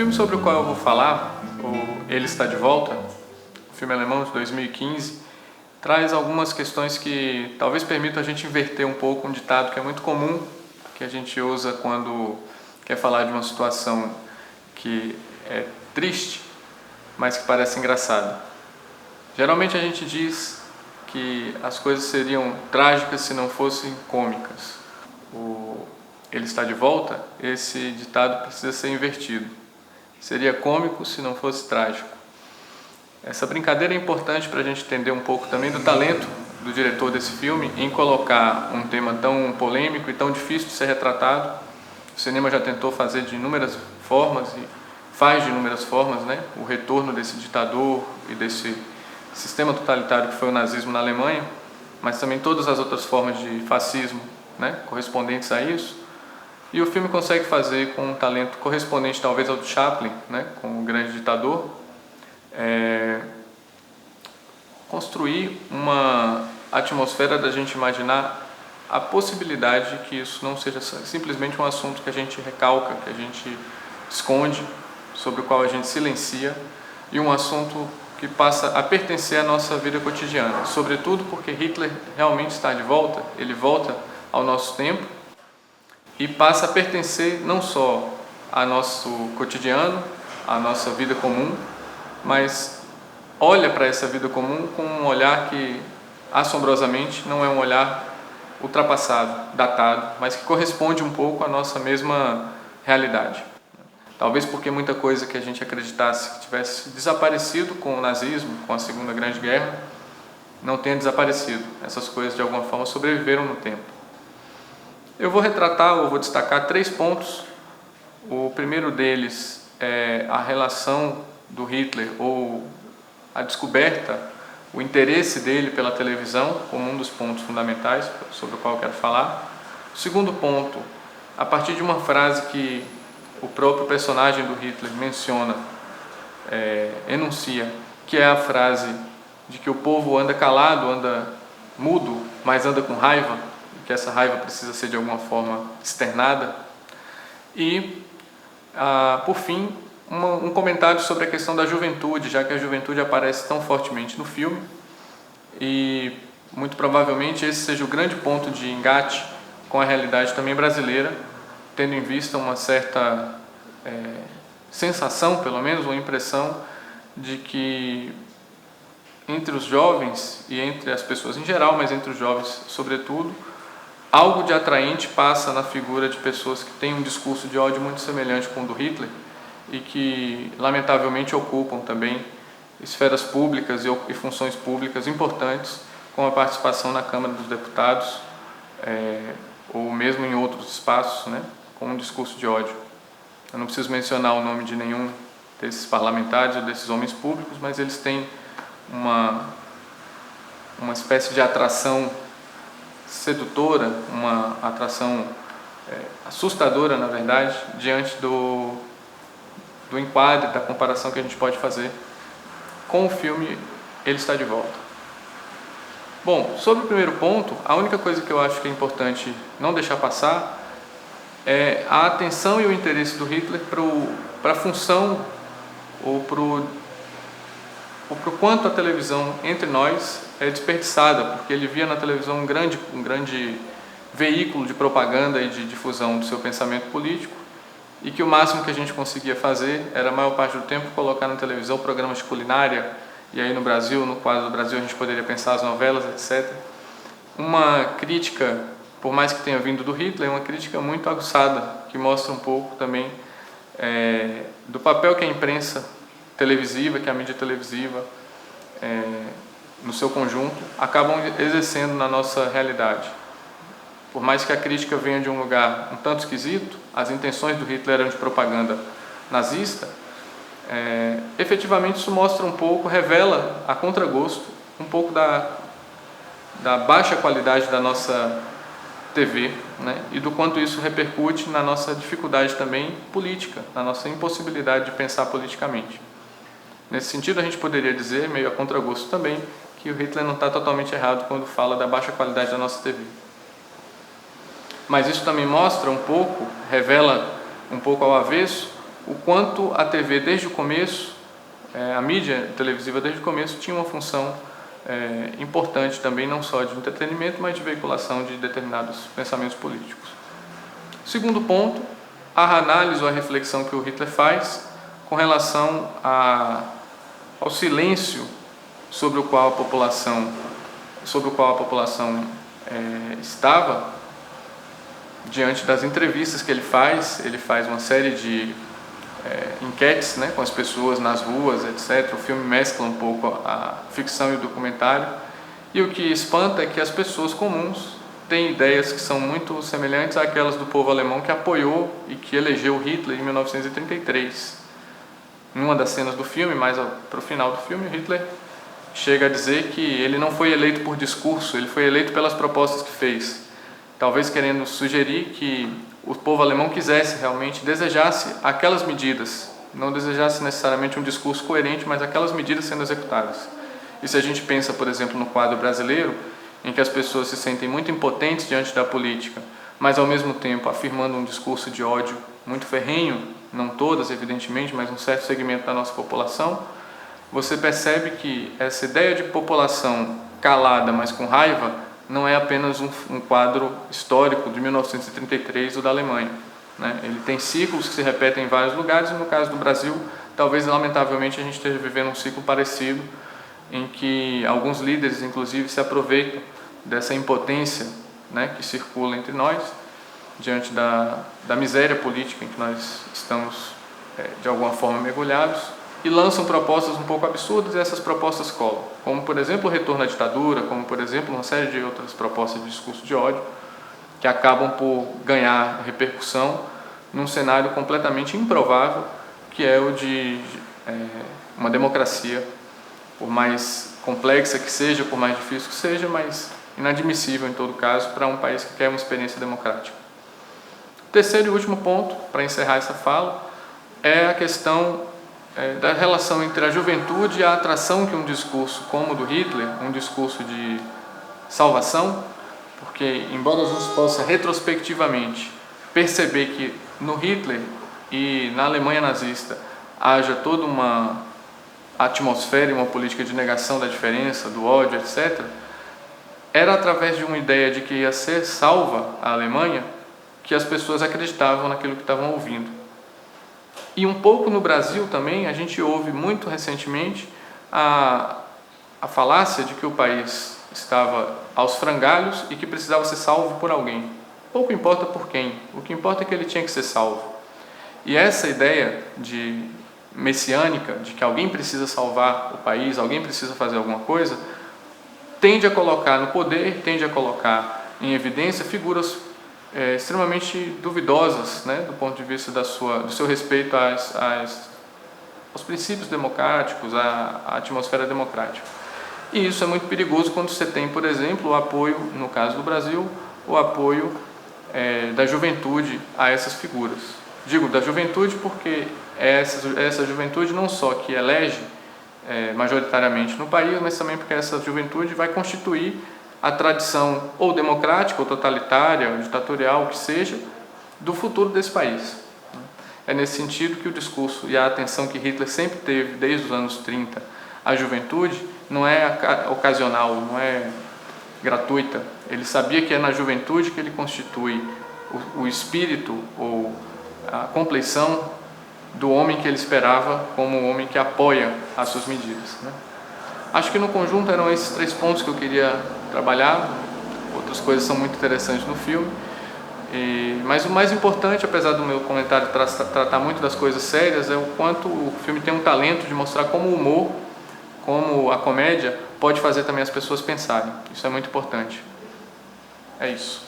filme sobre o qual eu vou falar, o Ele Está de Volta, um filme alemão de 2015, traz algumas questões que talvez permitam a gente inverter um pouco um ditado que é muito comum, que a gente usa quando quer falar de uma situação que é triste, mas que parece engraçada. Geralmente a gente diz que as coisas seriam trágicas se não fossem cômicas. Ele está de volta, esse ditado precisa ser invertido. Seria cômico se não fosse trágico. Essa brincadeira é importante para a gente entender um pouco também do talento do diretor desse filme em colocar um tema tão polêmico e tão difícil de ser retratado. O cinema já tentou fazer de inúmeras formas e faz de inúmeras formas, né? O retorno desse ditador e desse sistema totalitário que foi o nazismo na Alemanha, mas também todas as outras formas de fascismo, né? Correspondentes a isso. E o filme consegue fazer com um talento correspondente talvez ao de Chaplin, né? Com o grande ditador, construir uma atmosfera da gente imaginar a possibilidade de que isso não seja simplesmente um assunto que a gente recalca, que a gente esconde, sobre o qual a gente silencia, e um assunto que passa a pertencer à nossa vida cotidiana, sobretudo porque Hitler realmente está de volta, ele volta ao nosso tempo e passa a pertencer não só ao nosso cotidiano, à nossa vida comum, mas olha para essa vida comum com um olhar que, assombrosamente, não é um olhar ultrapassado, datado, mas que corresponde um pouco à nossa mesma realidade. Talvez porque muita coisa que a gente acreditasse que tivesse desaparecido com o nazismo, com a Segunda Grande Guerra, não tenha desaparecido. Essas coisas, de alguma forma, sobreviveram no tempo. Eu vou retratar, ou vou destacar 3 pontos. O primeiro deles é a relação do Hitler, ou a descoberta, o interesse dele pela televisão, como um dos pontos fundamentais sobre o qual eu quero falar. O segundo ponto, a partir de uma frase que o próprio personagem do Hitler menciona, enuncia, que é a frase de que o povo anda calado, anda mudo, mas anda com raiva, que essa raiva precisa ser de alguma forma externada. E, por fim, um comentário sobre a questão da juventude, já que a juventude aparece tão fortemente no filme, e muito provavelmente esse seja o grande ponto de engate com a realidade também brasileira, tendo em vista uma certa sensação, pelo menos uma impressão, de que entre os jovens e entre as pessoas em geral, mas entre os jovens sobretudo, algo de atraente passa na figura de pessoas que têm um discurso de ódio muito semelhante com o do Hitler e que, lamentavelmente, ocupam também esferas públicas e funções públicas importantes, com a participação na Câmara dos Deputados, ou mesmo em outros espaços, né, com um discurso de ódio. Eu não preciso mencionar o nome de nenhum desses parlamentares ou desses homens públicos, mas eles têm uma espécie de atração sedutora, uma atração assustadora, na verdade, diante do enquadre, da comparação que a gente pode fazer com o filme Ele Está de Volta. Bom, sobre o primeiro ponto, a única coisa que eu acho que é importante não deixar passar é a atenção e o interesse do Hitler para a função ou para o quanto a televisão entre nós é desperdiçada, porque ele via na televisão um grande veículo de propaganda e de difusão do seu pensamento político, e que o máximo que a gente conseguia fazer era, a maior parte do tempo, colocar na televisão programas de culinária, e aí no Brasil, no quadro do Brasil, a gente poderia pensar as novelas, etc. Uma crítica, por mais que tenha vindo do Hitler, uma crítica muito aguçada, que mostra um pouco também do papel que a imprensa televisiva, que a mídia televisiva, no seu conjunto, acabam exercendo na nossa realidade. Por mais que a crítica venha de um lugar um tanto esquisito, as intenções do Hitler eram de propaganda nazista, efetivamente isso mostra um pouco, revela a contragosto um pouco da baixa qualidade da nossa TV, né? E do quanto isso repercute na nossa dificuldade também política, na nossa impossibilidade de pensar politicamente. Nesse sentido, a gente poderia dizer, meio a contragosto também, que o Hitler não está totalmente errado quando fala da baixa qualidade da nossa TV. Mas isso também mostra um pouco, revela um pouco ao avesso, o quanto a TV desde o começo, a mídia televisiva desde o começo tinha uma função importante também, não só de entretenimento, mas de veiculação de determinados pensamentos políticos. Segundo ponto, a análise ou a reflexão que o Hitler faz com relação ao silêncio sobre o qual a população estava diante das entrevistas que ele faz uma série de enquetes, né, com as pessoas nas ruas, etc. O filme mescla um pouco a ficção e o documentário, e o que espanta é que as pessoas comuns têm ideias que são muito semelhantes àquelas do povo alemão que apoiou e que elegeu Hitler em 1933. Em uma das cenas do filme, mais para o final do filme, Hitler chega a dizer que ele não foi eleito por discurso, ele foi eleito pelas propostas que fez, talvez querendo sugerir que o povo alemão desejasse aquelas medidas, não desejasse necessariamente um discurso coerente, mas aquelas medidas sendo executadas. E se a gente pensa, por exemplo, no quadro brasileiro, em que as pessoas se sentem muito impotentes diante da política, mas ao mesmo tempo afirmando um discurso de ódio muito ferrenho, não todas, evidentemente, mas um certo segmento da nossa população, você percebe que essa ideia de população calada, mas com raiva, não é apenas um quadro histórico de 1933 ou da Alemanha, né? Ele tem ciclos que se repetem em vários lugares, e no caso do Brasil, talvez lamentavelmente a gente esteja vivendo um ciclo parecido, em que alguns líderes, inclusive, se aproveitam dessa impotência, né, que circula entre nós, diante da miséria política em que nós estamos, de alguma forma, mergulhados, e lançam propostas um pouco absurdas, e essas propostas colam, como, por exemplo, o retorno à ditadura, como, por exemplo, uma série de outras propostas de discurso de ódio, que acabam por ganhar repercussão num cenário completamente improvável, que é o de uma democracia, por mais complexa que seja, por mais difícil que seja, mas inadmissível em todo caso para um país que quer uma experiência democrática. Terceiro e último ponto, para encerrar essa fala, é a questão da relação entre a juventude e a atração que um discurso como o do Hitler, um discurso de salvação, porque embora a gente possa retrospectivamente perceber que no Hitler e na Alemanha nazista haja toda uma atmosfera e uma política de negação da diferença, do ódio, etc., era através de uma ideia de que ia ser salva a Alemanha que as pessoas acreditavam naquilo que estavam ouvindo. E um pouco no Brasil também, a gente ouve muito recentemente a falácia de que o país estava aos frangalhos e que precisava ser salvo por alguém. Pouco importa por quem, o que importa é que ele tinha que ser salvo. E essa ideia messiânica, de que alguém precisa salvar o país, alguém precisa fazer alguma coisa, tende a colocar no poder, tende a colocar em evidência figuras extremamente duvidosas, né, do ponto de vista do seu respeito aos princípios democráticos, à atmosfera democrática. E isso é muito perigoso quando você tem, por exemplo, o apoio, no caso do Brasil, o apoio da juventude a essas figuras. Digo da juventude porque essa juventude não só que elege majoritariamente no país, mas também porque essa juventude vai constituir a tradição ou democrática, ou totalitária, ou ditatorial, o que seja, do futuro desse país. É nesse sentido que o discurso e a atenção que Hitler sempre teve, desde os anos 30, à juventude, não é ocasional, não é gratuita. Ele sabia que é na juventude que ele constitui o espírito ou a compleição do homem que ele esperava como um homem que apoia as suas medidas, né? Acho que no conjunto eram esses 3 pontos que eu queria trabalhar. Outras coisas são muito interessantes no filme, mas o mais importante, apesar do meu comentário tratar muito das coisas sérias, é o quanto o filme tem um talento de mostrar como o humor, como a comédia pode fazer também as pessoas pensarem. Isso é muito importante. É isso.